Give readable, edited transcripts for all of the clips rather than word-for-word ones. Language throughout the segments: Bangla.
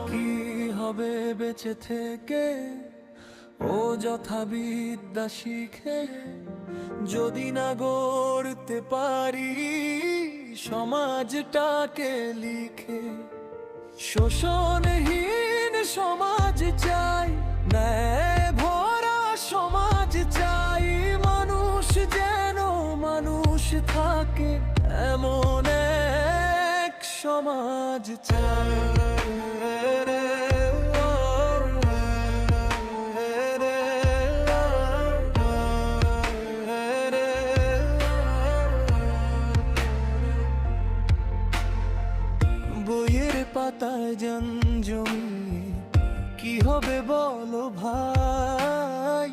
কি হবে বেঁচে থেকে অযথা বিদ্যা শিখে, যদি না গড়তে পারি সমাজটাকে লিখে। শোষণহীন সমাজ চাই, ন্যায় ভরা সমাজ চাই, মানুষ যেন মানুষ থাকে এমন এক সমাজ চাই। বইয়ের পাতায় জমি কি হবে বলো ভাই,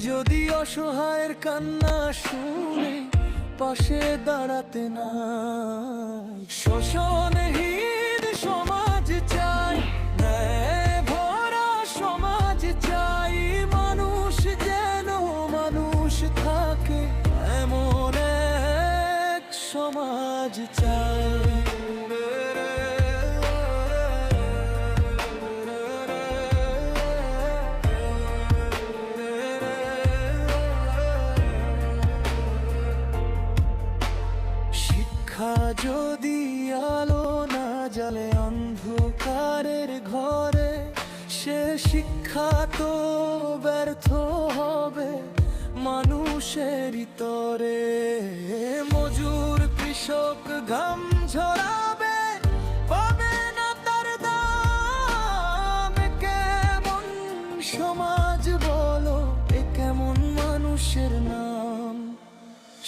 যদি অসহায়ের কান্না শুনে পাশে দাঁড়াতে নাই। শোষণহীন সমাজ চাই, ন্যায় ভরা সমাজ চাই, মানুষ যেন মানুষ থাকে এমন এক সমাজ চাই। যদি আলো না জ্বলে অন্ধকারের ঘরে, সে শিক্ষা তো ব্যর্থ হবে মানুষের তরে। মজুর কৃষক ঘাম ঝরাবে, পাবে না তার দাম। কেমন সমাজ বলো, এ কেমন মানুষের নাম।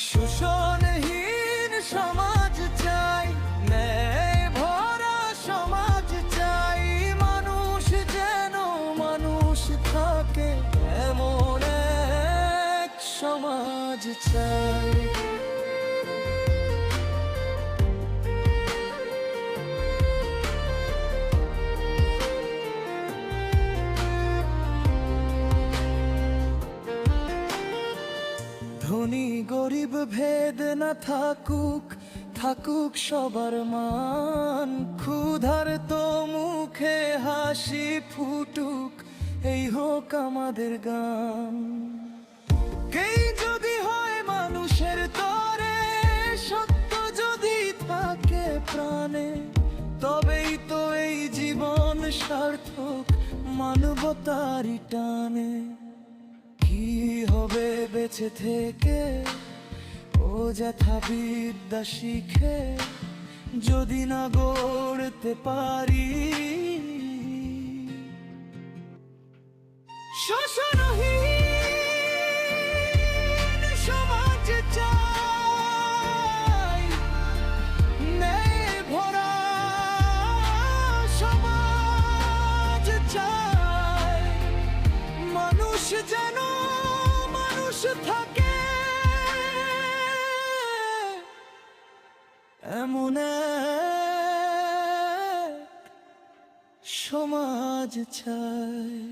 শোষণহীন সমাজ চাই, ন্যায় ভরা সমাজ চাই, মানুষ যেন মানুষ থাকে এমন এক সমাজ চাই। ধনী গরিব ভেদ না থাকুক, থাকুক সবার মান। ক্ষুধার তো মুখে হাসি ফুটুক, এই হোক আমাদের গান। কেই যদি হয় মানুষের তরে, সত্য যদি থাকে প্রাণে, তবেই তো এই জীবন সার্থক মানবতারই টানে। কি হবে বেঁচে থেকে অযথা বিদ্যা শিখে, যদি না গড়তে পারি শোষণহীন সমাজ চাই, ন্যায় ভরা সমাজ চাই, মানুষ যেন মানুষ থাকে এমন এক সমাজ চাই।